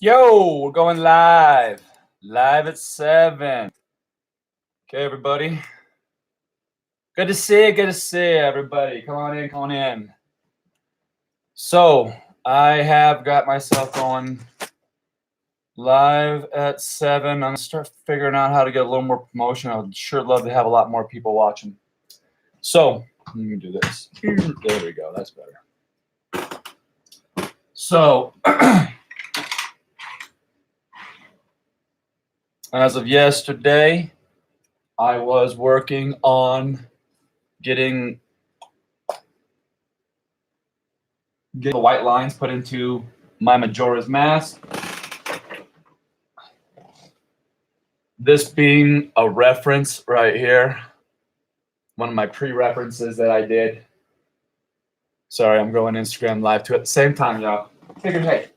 Yo, we're going live. Live at 7. Okay, everybody. Good to see everybody. Come on in, come on in. So, I have got myself going live at 7. I'm going to start figuring out how to get a little more promotion. I would sure love to have a lot more people watching. So, let me do this. There we go. That's better. So, as of yesterday, I was working on getting the white lines put into my Majora's Mask. This being a reference right here, one of my pre-references that I did. Sorry, I'm going Instagram live too at the same time, y'all. Figured, hey.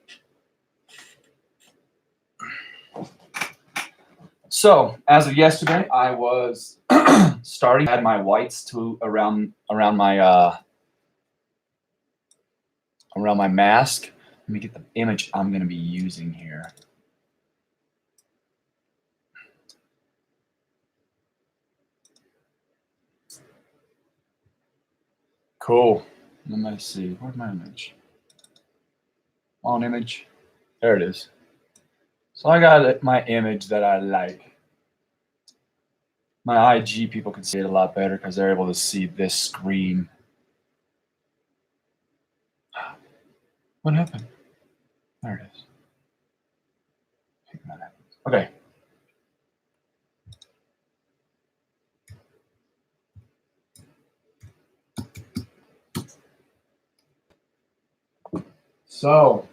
So, as of yesterday, I was starting to add my whites to around my mask. Let me get the image I'm going to be using here. Cool. Let me see. Where's my image? On image. There it is. So I got my image that I like. My IG people can see it a lot better because they're able to see this screen. What happened? There it is. Okay. So,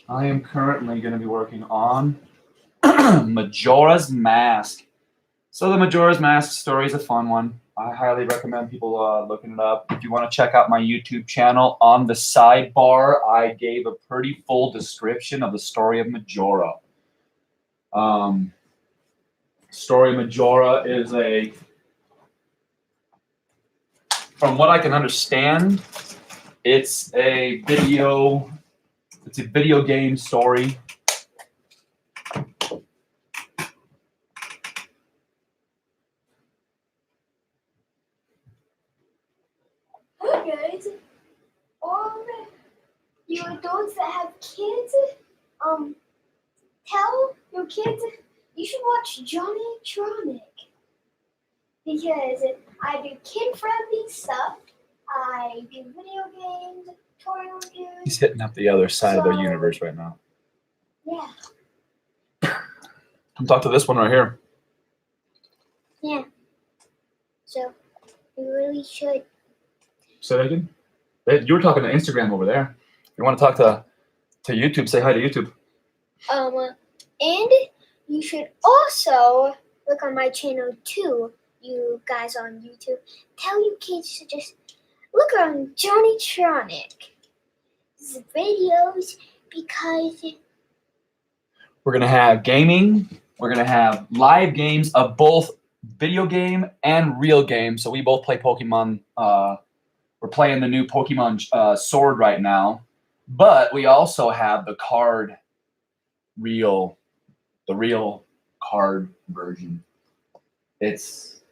I am currently going to be working on Majora's Mask. So the Majora's Mask story is a fun one. I highly recommend people looking it up. If you want to check out my YouTube channel, on the sidebar, I gave a pretty full description of the story of Majora. Story of Majora is from what I can understand, it's a video game story. Hey guys, all you adults that have kids, tell your kids you should watch JohnnyTronic because I do kid-friendly stuff. I do video games, tutorial reviews. He's hitting up the other side of the universe right now. Yeah. Come talk to this one right here. Yeah. So you really should. Say that again? You were talking to Instagram over there. You want to talk to YouTube? Say hi to YouTube. And you should also look on my channel too, you guys on YouTube. Tell your kids to just look on JohnnyTronic videos because we're gonna have gaming. We're gonna have live games of both video game and real game. So we both play Pokemon. We're playing the new Pokemon Sword right now, but we also have the real card version.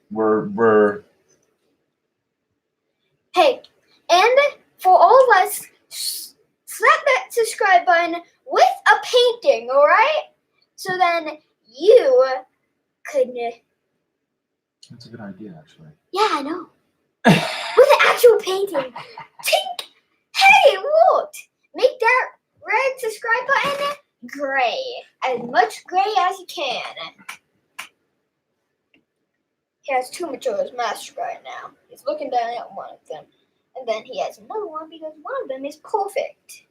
We're hey, and for all of us, slap that subscribe button with a painting, all right? So then you could. That's a good idea, actually. Yeah, I know. With an actual painting. Tink! Hey, look! Make that red subscribe button gray. As much gray as you can. He has 2 Majora's Mask right now. He's looking down at one of them. And then he has another one because one of them is perfect.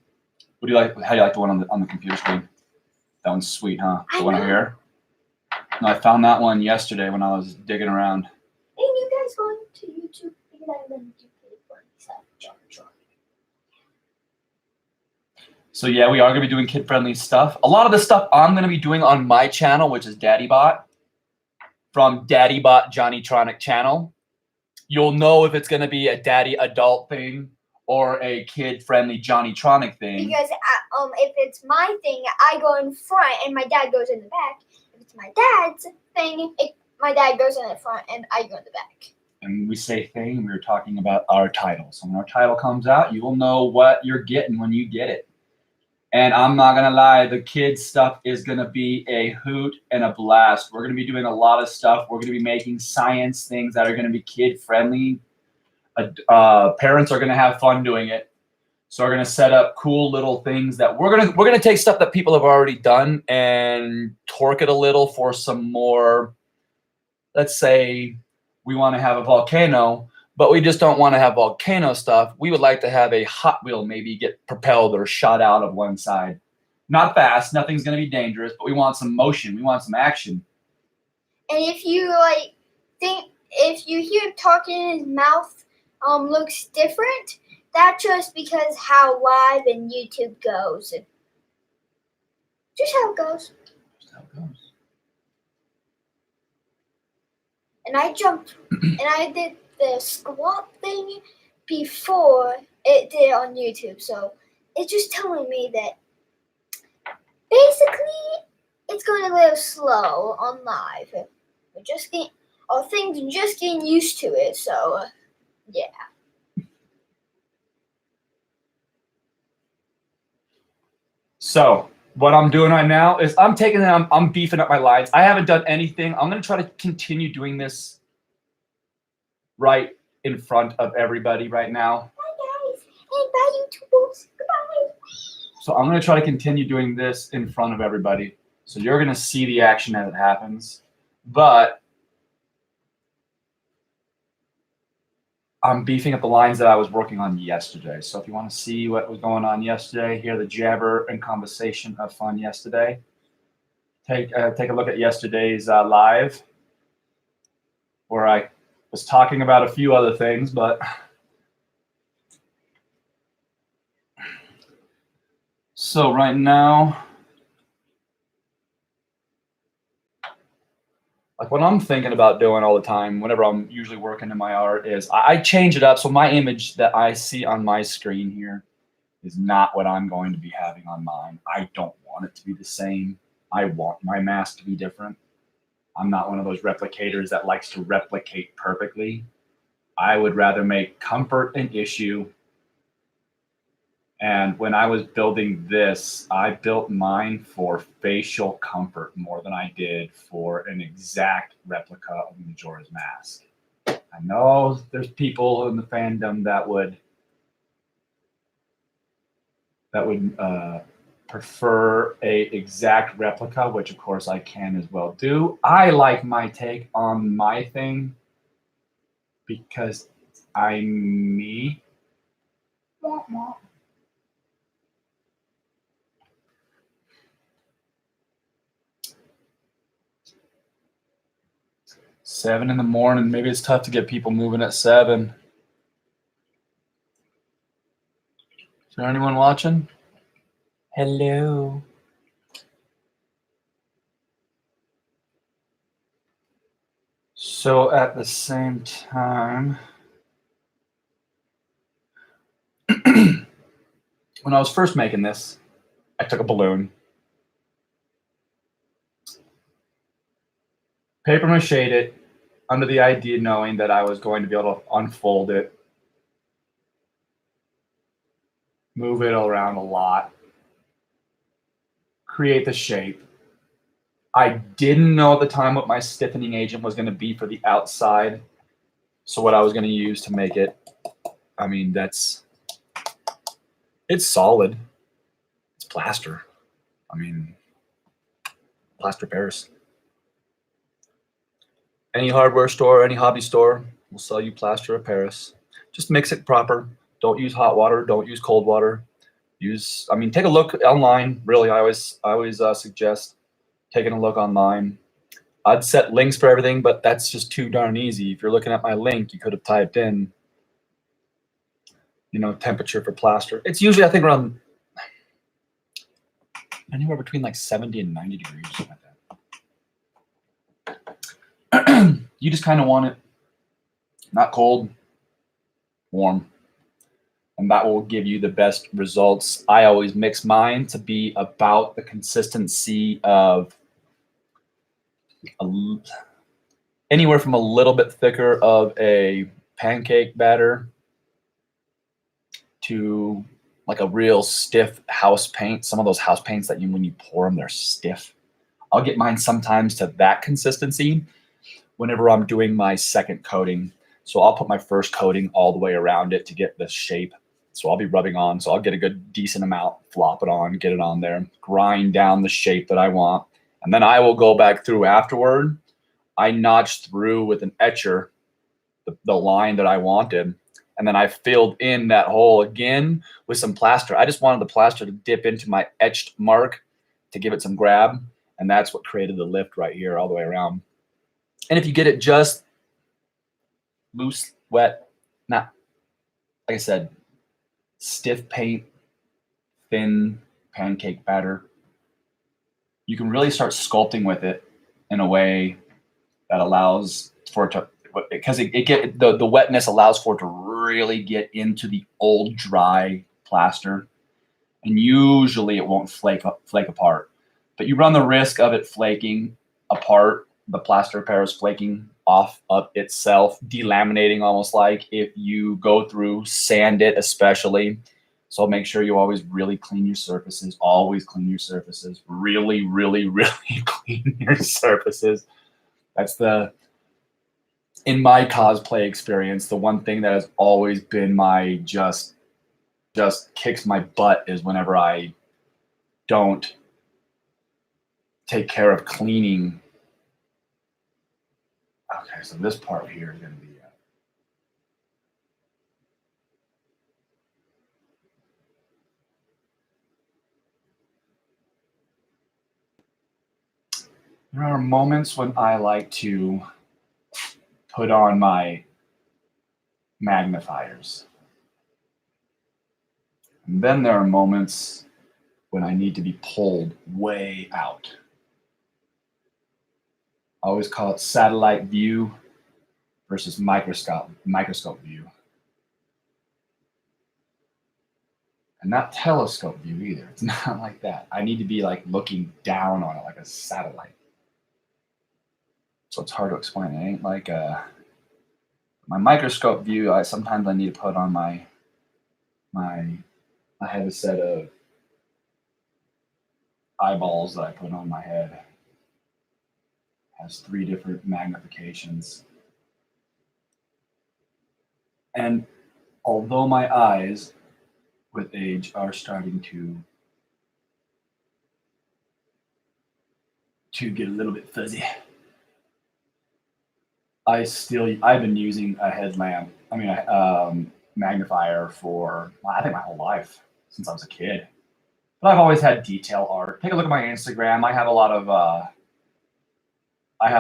What do you like? How do you like the one on the computer screen? That one's sweet, huh? The one over here? No, I found that one yesterday when I was digging around. And you guys going to YouTube because I'm going to do pretty stuff. So yeah, we are going to be doing kid-friendly stuff. A lot of the stuff I'm going to be doing on my channel, which is DaddyBot, from DaddyBot JohnnyTronic channel. You'll know if it's going to be a daddy adult thing or a kid-friendly JohnnyTronic thing. Because if it's my thing, I go in front and my dad goes in the back. If it's my dad's thing, my dad goes in the front and I go in the back. And we say thing, we were talking about our title. So when our title comes out, you will know what you're getting when you get it. And I'm not going to lie, the kids stuff is going to be a hoot and a blast. We're going to be doing a lot of stuff. We're going to be making science things that are going to be kid-friendly. Parents are going to have fun doing it. So we're going to set up cool little things that we're going to take stuff that people have already done and torque it a little for some more. Let's say we want to have a volcano, but we just don't want to have volcano stuff. We would like to have a Hot Wheel maybe get propelled or shot out of one side. Not fast, nothing's going to be dangerous, but we want some motion. We want some action. And if you if you hear him talking in his mouth looks different, that's just because how live and YouTube goes. Just how it goes. Just how it goes. And I jumped and I did the squat thing before it did on YouTube. So it's just telling me that basically it's going a little slow on live. We're just getting, our things are just getting used to it. So yeah. So what I'm doing right now is I'm beefing up my lines. I haven't done anything. I'm going to try to continue doing this right in front of everybody right now. Bye guys. Hey, bye YouTubers. Goodbye. So I'm going to try to continue doing this in front of everybody. So you're going to see the action as it happens. But I'm beefing up the lines that I was working on yesterday. So if you want to see what was going on yesterday, hear the jabber and conversation of fun yesterday, take a look at yesterday's live, where I was talking about a few other things, but so right now, like what I'm thinking about doing all the time, whenever I'm usually working in my art, is I change it up. So my image that I see on my screen here is not what I'm going to be having on mine. I don't want it to be the same. I want my mask to be different. I'm not one of those replicators that likes to replicate perfectly. I would rather make comfort an issue. And when I was building this, I built mine for facial comfort more than I did for an exact replica of Majora's Mask. I know there's people in the fandom that would prefer a exact replica, which of course I can as well do. I like my take on my thing because I'm me. Wah, wah. Seven in the morning. Maybe it's tough to get people moving at 7. Is there anyone watching? Hello. So at the same time, when I was first making this, I took a balloon, paper mache'd it under the idea knowing that I was going to be able to unfold it, move it around a lot, create the shape. I didn't know at the time what my stiffening agent was going to be for the outside. So what I was going to use to make it, I mean, it's solid. It's plaster. I mean, plaster Paris. Any hardware store, any hobby store will sell you plaster of Paris. Just mix it proper. Don't use hot water. Don't use cold water. Take a look online. Really, I always suggest taking a look online. I'd set links for everything, but that's just too darn easy. If you're looking at my link, you could have typed in, temperature for plaster. It's usually, I think, around anywhere between like 70 and 90 degrees, something like that. You just kind of want it not cold, warm. and that will give you the best results. I always mix mine to be about the consistency of anywhere from a little bit thicker of a pancake batter to like a real stiff house paint. Some of those house paints that when you pour them, they're stiff. I'll get mine sometimes to that consistency whenever I'm doing my second coating. So I'll put my first coating all the way around it to get the shape. So I'll be rubbing on. So I'll get a good decent amount, flop it on, get it on there, grind down the shape that I want. And then I will go back through afterward. I notched through with an etcher the line that I wanted. And then I filled in that hole again with some plaster. I just wanted the plaster to dip into my etched mark to give it some grab. And that's what created the lift right here all the way around. And if you get it just loose, wet, not, like I said, stiff paint, thin pancake batter, you can really start sculpting with it in a way that allows for it to, because the wetness allows for it to really get into the old dry plaster, and usually it won't flake apart. But you run the risk of it flaking apart, the plaster pairs flaking off of itself, delaminating almost like if you go through, sand it especially. So make sure you always really clean your surfaces. Always clean your surfaces. Really, really, really clean your surfaces. That's in my cosplay experience, the one thing that has always been my just kicks my butt is whenever I don't take care of cleaning. Okay, so this part here is going to be there are moments when I like to put on my magnifiers. And then there are moments when I need to be pulled way out. I always call it satellite view versus microscope view. And not telescope view either. It's not like that. I need to be like looking down on it like a satellite. So it's hard to explain. It ain't like my microscope view. Sometimes I need to put on I have a set of eyeballs that I put on my head. It has 3 different magnifications. And although my eyes with age are starting to get a little bit fuzzy, I've been using a headlamp, magnifier for, I think my whole life, since I was a kid. But I've always had detail art. Take a look at my Instagram. I have a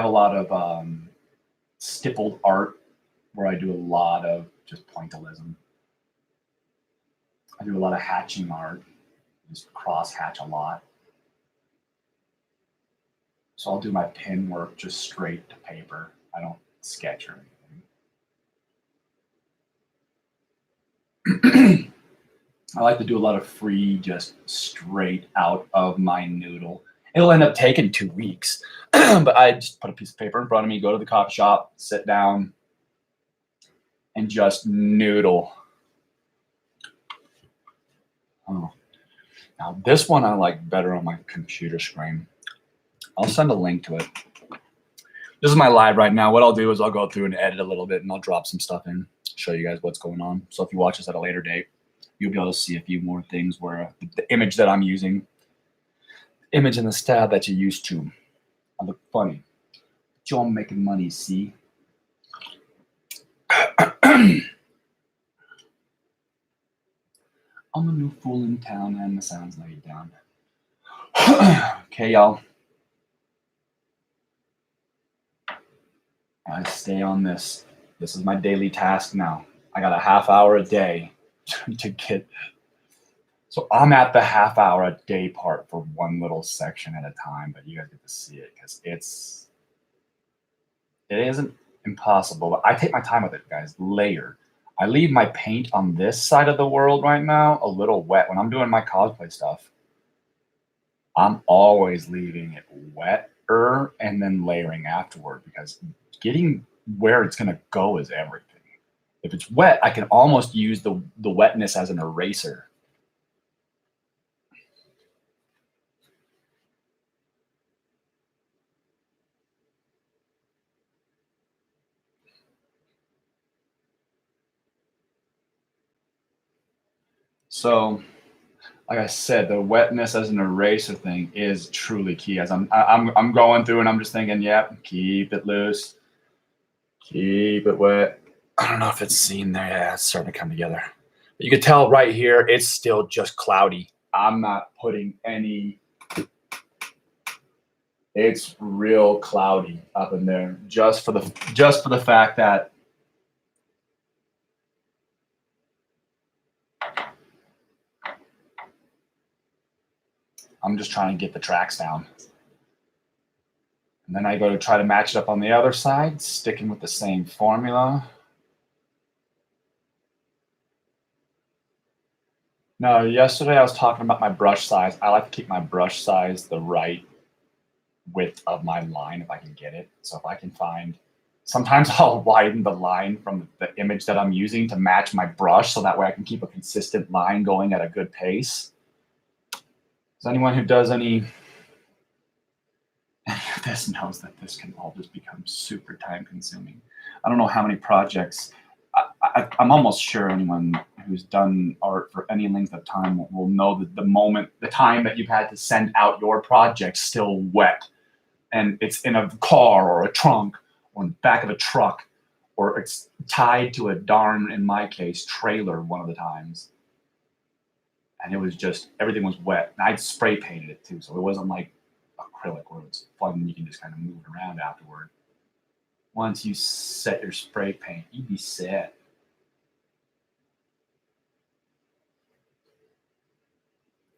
lot of stippled art where I do a lot of just pointillism. I do a lot of hatching art, just cross hatch a lot. So I'll do my pen work just straight to paper. I don't sketch or anything. I like to do a lot of free, just straight out of my noodle. It'll end up taking 2 weeks, but I just put a piece of paper in front of me, go to the coffee shop, sit down, and just noodle. Oh. Now this one I like better on my computer screen. I'll send a link to it. This is my live right now. What I'll do is I'll go through and edit a little bit, and I'll drop some stuff in, show you guys what's going on. So if you watch this at a later date, you'll be able to see a few more things where the image that I'm using, image and the style that you're used to. I look funny. But y'all making money, see? I'm a new fool in town, and the sound's laid down. Okay, y'all. I stay on this. This is my daily task now. I got a half hour a day to get. So I'm at the half hour a day part for one little section at a time, but you guys get to see it because it isn't impossible, but I take my time with it, guys. Layer. I leave my paint on this side of the world right now a little wet. When I'm doing my cosplay stuff, I'm always leaving it wetter and then layering afterward, because getting where it's going to go is everything. If it's wet, I can almost use the wetness as an eraser. So, like I said, the wetness as an eraser thing is truly key. As I'm going through and I'm just thinking, yep, keep it loose, keep it wet. I don't know if it's seen there. Yeah, it's starting to come together. But you can tell right here, it's still just cloudy. I'm not putting any. It's real cloudy up in there, just for the fact that I'm just trying to get the tracks down. And then I go to try to match it up on the other side, sticking with the same formula. No, yesterday I was talking about my brush size. I like to keep my brush size the right width of my line if I can get it. So if I can find, sometimes I'll widen the line from the image that I'm using to match my brush, so that way I can keep a consistent line going at a good pace. Does anyone who does any of this knows that this can all just become super time consuming. I don't know how many projects. I'm almost sure anyone who's done art for any length of time will know that the time that you've had to send out your project still wet, and it's in a car or a trunk or in the back of a truck, or it's tied to a darn, in my case, trailer one of the times. And it was just, everything was wet. And I'd spray painted it too, so it wasn't like acrylic where it's fun and you can just kind of move it around afterward. Once you set your spray paint, you'd be set.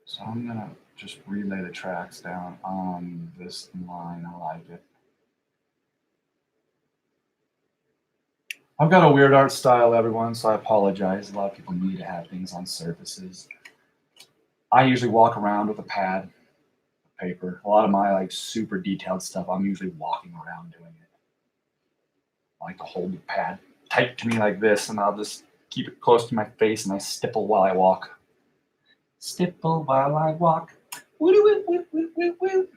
So I'm gonna just relay the tracks down on this line. I like it. I've got a weird art style, everyone, so I apologize. A lot of people need to have things on surfaces. I usually walk around with a pad, paper. A lot of my like super detailed stuff, I'm usually walking around doing it. I like to hold the pad tight to me like this, and I'll just keep it close to my face, and I stipple while I walk. Stipple while I walk. Woo woo woo woo woo woo.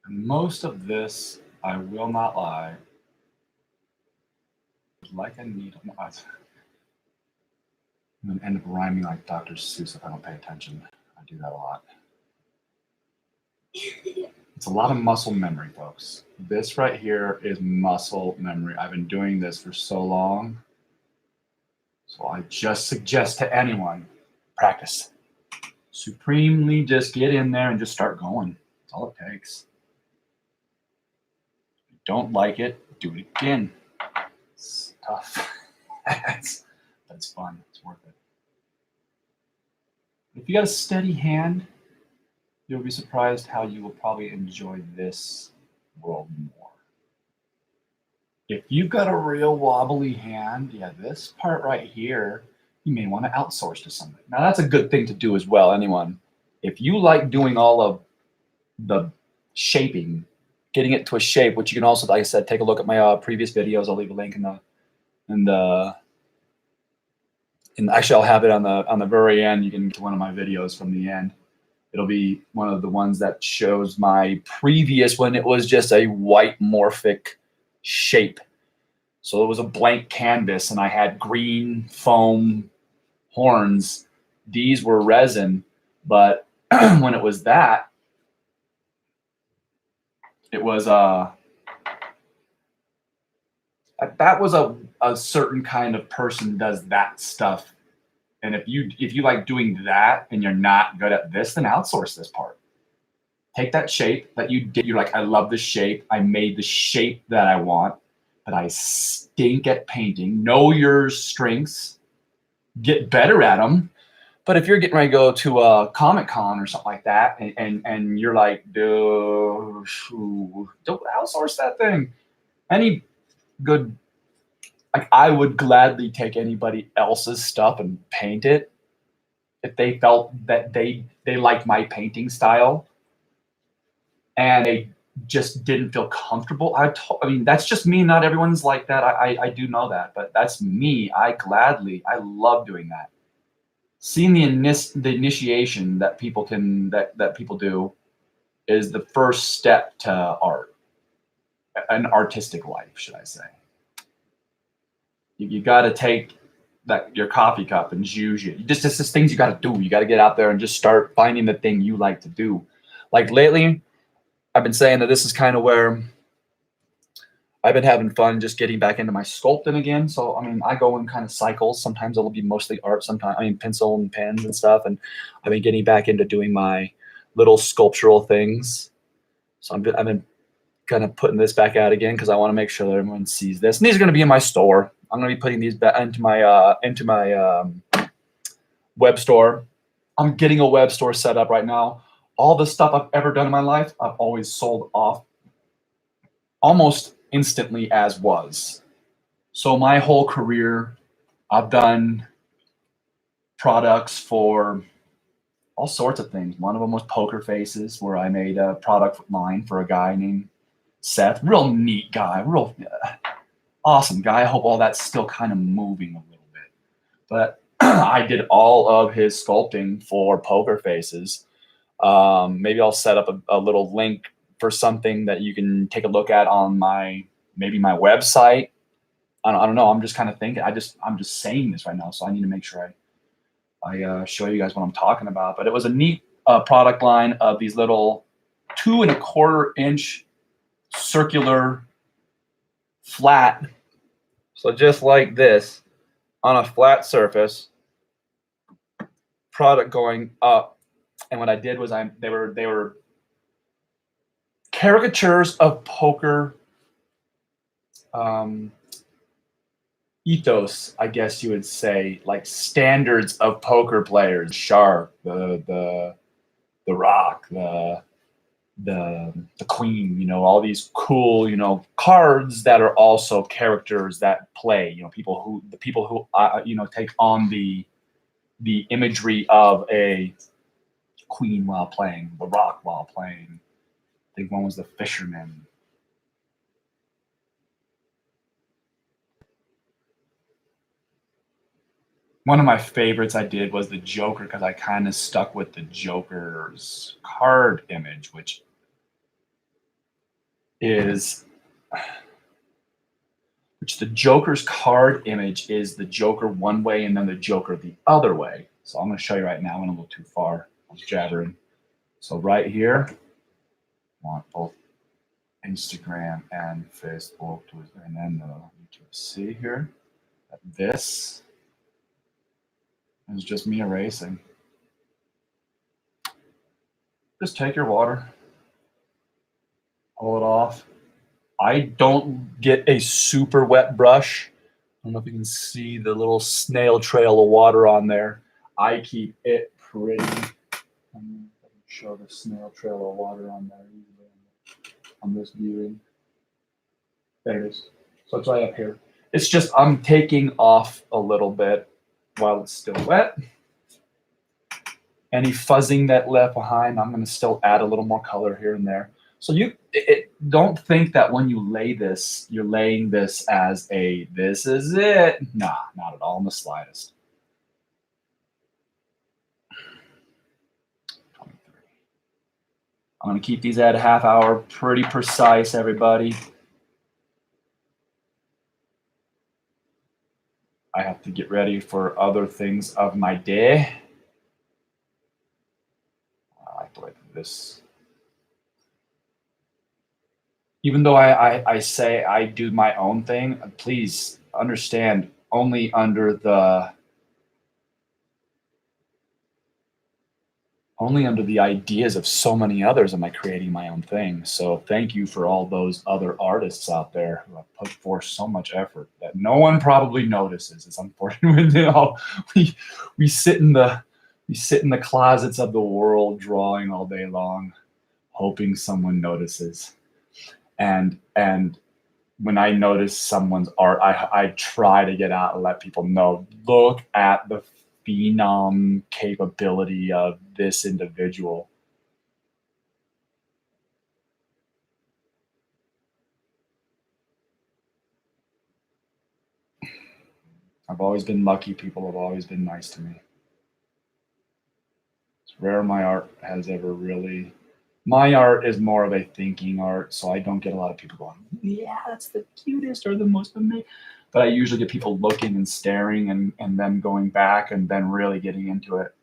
And most of this, I will not lie, like a needle. I'm going to end up rhyming like Dr. Seuss if I don't pay attention. I do that a lot. It's a lot of muscle memory, folks. This right here is muscle memory. I've been doing this for so long. So I just suggest to anyone, practice. Supremely just get in there and just start going. That's all it takes. If you don't like it, do it again. It's tough. But it's fun. It's worth it. If you got a steady hand, you'll be surprised how you will probably enjoy this world more. If you've got a real wobbly hand, yeah, this part right here, you may want to outsource to somebody. Now, that's a good thing to do as well, anyone. If you like doing all of the shaping, getting it to a shape, which you can also, like I said, take a look at my previous videos. I'll leave a link and actually I'll have it on the very end. You can get to one of my videos from the end. It'll be one of the ones that shows my previous when it was just a white morphic shape. So it was a blank canvas and I had green foam horns. These were resin, but when it was that, it was that was a certain kind of person does that stuff. And if you like doing that and you're not good at this, then outsource this part. Take that shape that you did. You're like, I love this shape. I made the shape that I want, but I stink at painting. Know your strengths get better at them. But if you're getting ready to go to a Comic-Con or something like that, and you're like, dude, don't outsource that thing. Any good, like, I would gladly take anybody else's stuff and paint it if they felt that they liked my painting style and they just didn't feel comfortable. I mean, that's just me. Not everyone's like that. I do know that, but that's me. I love doing that. Seeing the initiation that people can that people do is the first step to art, an artistic life, should I say. You got to take your coffee cup and use it. Just things you got to do. You got to get out there and just start finding the thing you like to do. Like lately, I've been saying that this is kind of where I've been having fun just getting back into my sculpting again. So, I mean, I go in kind of cycles. Sometimes it'll be mostly art. Sometimes, I mean, pencil and pens and stuff. And I've been getting back into doing my little sculptural things. So I've been kind of putting this back out again because I want to make sure that everyone sees this. And these are going to be in my store. I'm going to be putting these back into my web store. I'm getting a web store set up right now. All the stuff I've ever done in my life, I've always sold off almost instantly as was. So my whole career, I've done products for all sorts of things. One of them was poker faces, where I made a product line for a guy named Seth. Real neat guy, real awesome guy. I hope all that's still kind of moving a little bit. But I did all of his sculpting for poker faces. Maybe I'll set up a little link for something that you can take a look at on my website. I don't know. I'm just kind of thinking. I'm just saying this right now, so I need to make sure I show you guys what I'm talking about. But it was a neat product line of these little 2 1/4 inch circular flat. So just like this on a flat surface, product going up. And what I did was they were caricatures of poker ethos, I guess you would say, like standards of poker players. Shark, the rock, the queen, all these cool, cards that are also characters that play, the people who take on the imagery of a queen while playing, the rock while playing. I think one was the fisherman. One of my favorites I did was the Joker, because I kind of stuck with the Joker's card image, which the Joker's card image is the Joker one way and then the Joker the other way. So I'm going to show you right now. I went a little too far. I was jabbering. So right here, I want both Instagram and Facebook and then the YouTube see here that this is just me erasing. Just take your water, pull it off. I don't get a super wet brush. I don't know if you can see the little snail trail of water on there. I keep it pretty. I'm going to show the snail trail of water on there on this viewing. There it is. So it's right up here. It's just I'm taking off a little bit while it's still wet. Any fuzzing that left behind, I'm going to still add a little more color here and there. So don't think that when you lay this, you're laying this as this is it. Nah, not at all in the slightest. 23. I'm going to keep these at a half hour, pretty precise, everybody. I have to get ready for other things of my day. I like the way this. Even though I say I do my own thing, please understand, only under the only under the ideas of so many others am I creating my own thing. So thank you for all those other artists out there who have put forth so much effort that no one probably notices. It's unfortunate. We sit in the closets of the world drawing all day long, hoping someone notices. And when I notice someone's art, I try to get out and let people know, look at the phenom capability of this individual. I've always been lucky. People have always been nice to me. It's rare my art has ever really. My art is more of a thinking art, so I don't get a lot of people going, yeah, that's the cutest or the most amazing. But I usually get people looking and staring and then going back and then really getting into it.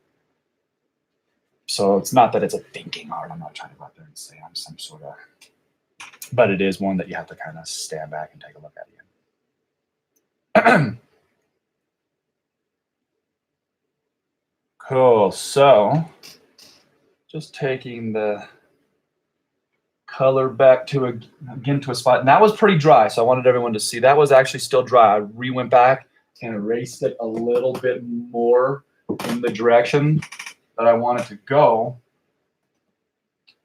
So it's not that it's a thinking art. I'm not trying to go out there and say I'm some sort of, but it is one that you have to kind of stand back and take a look at again. Cool. So just taking the color back to again to a spot, and that was pretty dry. So I wanted everyone to see that was actually still dry. I went back and erased it a little bit more in the direction that I wanted to go.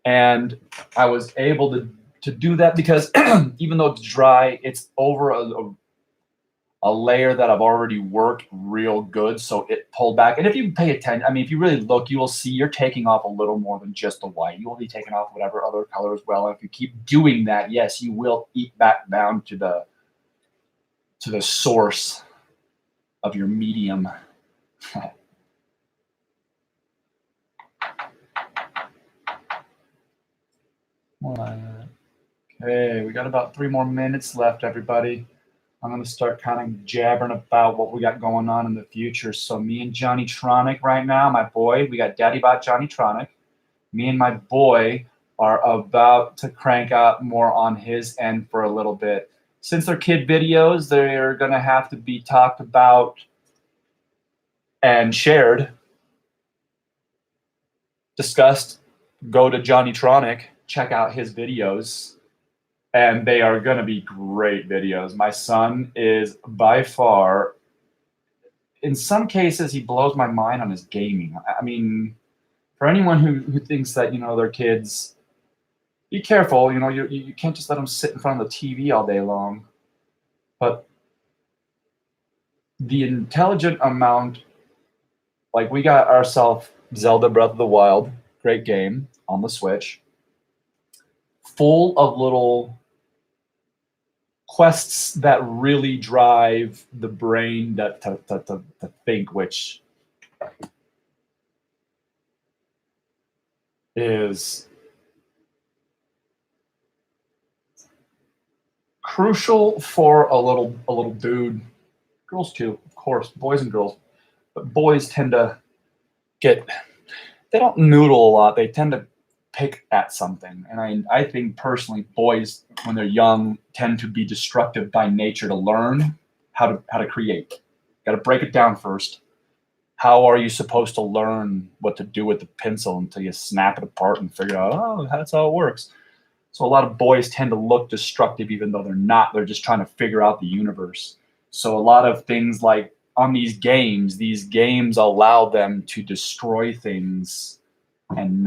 And I was able to do that because even though it's dry, it's over a layer that I've already worked real good. So it pulled back. And if you pay attention, I mean, if you really look, you will see you're taking off a little more than just the white. You will be taking off whatever other color as well. And if you keep doing that, yes, you will eat back down to the source of your medium. Okay, we got about 3 more minutes left, everybody. I'm going to start kind of jabbering about what we got going on in the future. So me and JohnnyTronic right now, my boy, we got DaddyBot JohnnyTronic. Me and my boy are about to crank out more on his end for a little bit. Since they're kid videos, they're going to have to be talked about and shared, discussed. Go to JohnnyTronic, check out his videos. And they are going to be great videos. My son is by far, in some cases, he blows my mind on his gaming. I mean, for anyone who thinks that, their kids, be careful. You can't just let them sit in front of the TV all day long. But the intelligent amount, like we got ourselves Zelda Breath of the Wild, great game on the Switch, full of little quests that really drive the brain to think, which is crucial for a little dude. Girls too, of course, boys and girls. But boys tend to they don't noodle a lot. They tend to pick at something. And I think personally, boys, when they're young, tend to be destructive by nature to learn how to create. Got to break it down first. How are you supposed to learn what to do with the pencil until you snap it apart and figure out, oh, that's how it works? So a lot of boys tend to look destructive even though they're not. They're just trying to figure out the universe. So a lot of things like on these games allow them to destroy things and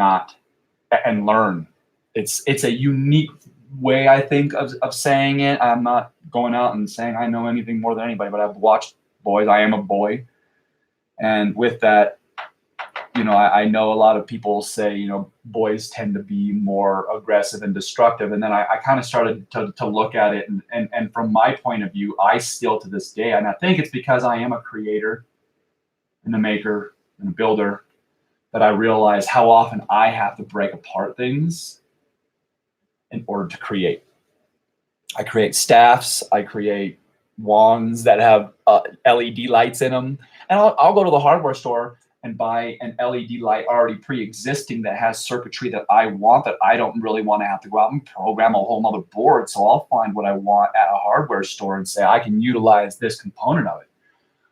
learn. It's a unique way, I think, of saying it. I'm not going out and saying I know anything more than anybody, but I've watched boys. I am a boy. And with that, I know a lot of people say, boys tend to be more aggressive and destructive. And then I kind of started to look at it. And from my point of view, I still to this day, and I think it's because I am a creator and a maker and a builder, that I realize how often I have to break apart things in order to create. I create staffs. I create wands that have LED lights in them. And I'll go to the hardware store and buy an LED light already pre-existing that has circuitry that I want, that I don't really want to have to go out and program a whole nother board. So I'll find what I want at a hardware store and say, I can utilize this component of it.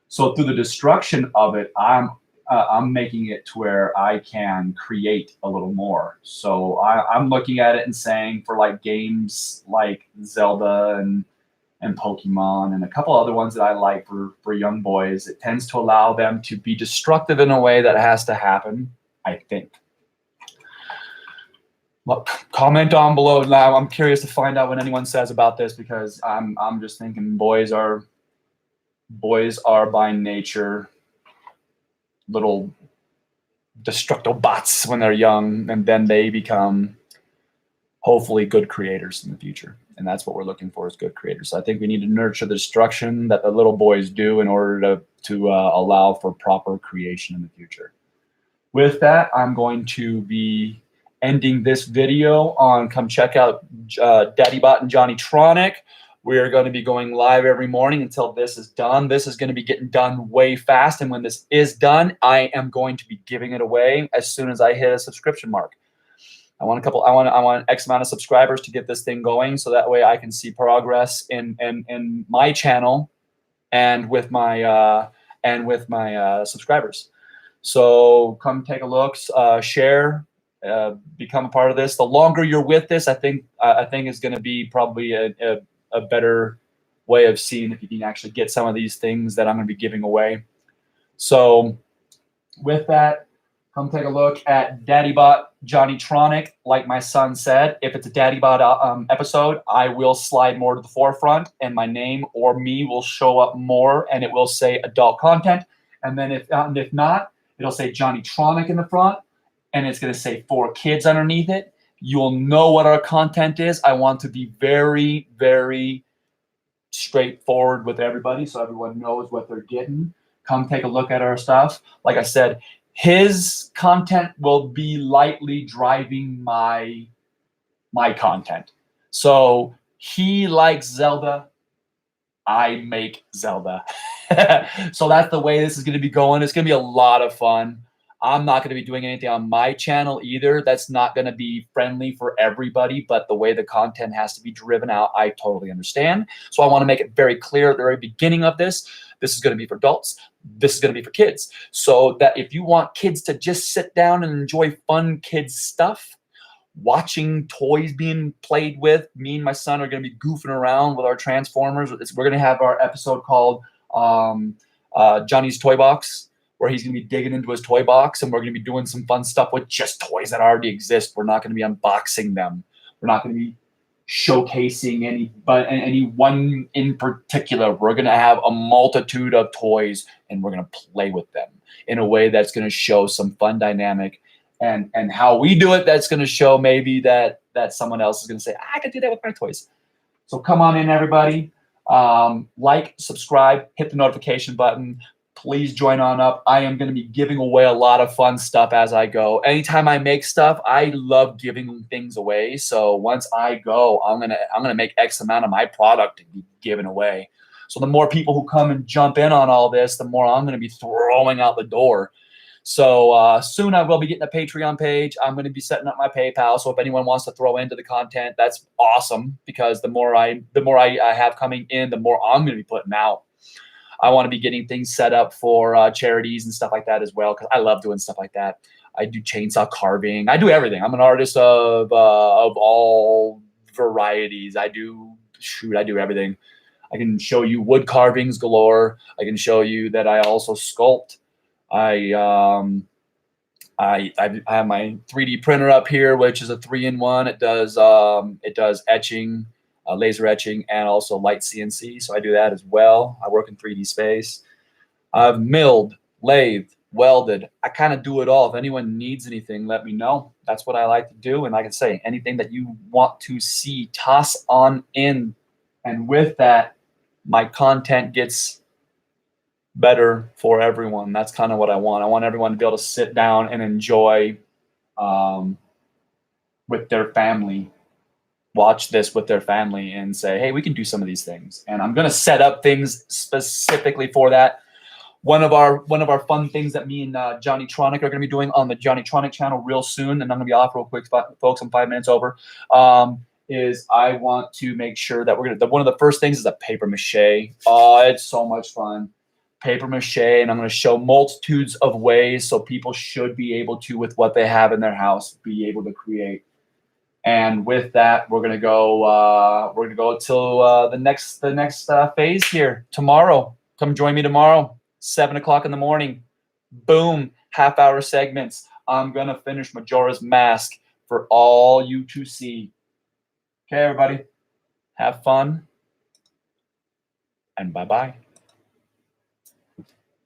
So through the destruction of it, I'm I'm making it to where I can create a little more. So I'm looking at it and saying for like games like Zelda and Pokemon and a couple other ones that I like for young boys, it tends to allow them to be destructive in a way that has to happen, I think. Look, comment down below now. I'm curious to find out what anyone says about this, because I'm just thinking boys are by nature little destructo bots when they're young, and then they become hopefully good creators in the future. And that's what we're looking for, is good creators. So I think we need to nurture the destruction that the little boys do in order to allow for proper creation in the future. With that, I'm going to be ending this video on, come check out DaddyBot and JohnnyTronic. We're going to be going live every morning until this is done. This is going to be getting done way fast. And when this is done, I am going to be giving it away as soon as I hit a subscription mark. I want X amount of subscribers to get this thing going, so that way I can see progress in my channel and with my subscribers. So come take a look, share, become a part of this. The longer you're with this, I think is going to be probably a better way of seeing if you can actually get some of these things that I'm going to be giving away. So with that, come take a look at DaddyBot JohnnyTronic. Like my son said, if it's a DaddyBot episode, I will slide more to the forefront, and my name or me will show up more, and it will say adult content. And then if not, it'll say JohnnyTronic in the front, and it's going to say for kids underneath it. You'll know what our content is. I want to be very, very straightforward with everybody, so everyone knows what they're getting. Come take a look at our stuff. Like I said, his content will be lightly driving my content. So he likes Zelda, I make Zelda. So that's the way this is going to be going. It's going to be a lot of fun. I'm not going to be doing anything on my channel either that's not going to be friendly for everybody, but the way the content has to be driven out, I totally understand. So I want to make it very clear at the very beginning of this is going to be for adults. This is going to be for kids. So that if you want kids to just sit down and enjoy fun kids stuff, watching toys being played with, me and my son are going to be goofing around with our Transformers. We're going to have our episode called Johnny's Toy Box, where he's going to be digging into his toy box, and we're going to be doing some fun stuff with just toys that already exist. We're not going to be unboxing them. We're not going to be showcasing any one in particular. We're going to have a multitude of toys, and we're going to play with them in a way that's going to show some fun dynamic, and how we do it, that's going to show maybe that someone else is going to say, I could do that with my toys. So come on in, everybody. Like, subscribe, hit the notification button. Please join on up. I am going to be giving away a lot of fun stuff as I go. Anytime I make stuff, I love giving things away. So once I go, I'm gonna make X amount of my product to be given away. So the more people who come and jump in on all this, the more I'm going to be throwing out the door. So soon I will be getting a Patreon page. I'm going to be setting up my PayPal. So if anyone wants to throw into the content, that's awesome, because the more I have coming in, the more I'm going to be putting out. I want to be getting things set up for charities and stuff like that as well, because I love doing stuff like that. I do chainsaw carving. I do everything. I'm an artist of all varieties. I do everything. I can show you wood carvings galore. I can show you that I also sculpt. I have my 3D printer up here, which is a 3-in-1. It does etching, laser etching, and also light CNC. So I do that as well. I work in 3D space. I've milled, lathed, welded. I kind of do it all. If anyone needs anything, let me know. That's what I like to do. And like I say, anything that you want to see, toss on in. And with that, my content gets better for everyone. That's kind of what I want. I want everyone to be able to sit down and enjoy with their family, watch this with their family and say, hey, we can do some of these things. And I'm going to set up things specifically for that. One of our fun things that me and JohnnyTronic are going to be doing on the JohnnyTronic channel real soon, and I'm going to be off real quick, folks, I'm 5 minutes over, is I want to make sure that one of the first things is a paper mache. Oh, it's so much fun. paper mache, and I'm going to show multitudes of ways so people should be able to, with what they have in their house, be able to create. And with that, we're gonna go. Till the next phase here tomorrow. Come join me tomorrow, 7 o'clock in the morning. Boom, half-hour segments. I'm gonna finish Majora's Mask for all you to see. Okay, everybody, have fun, and bye-bye.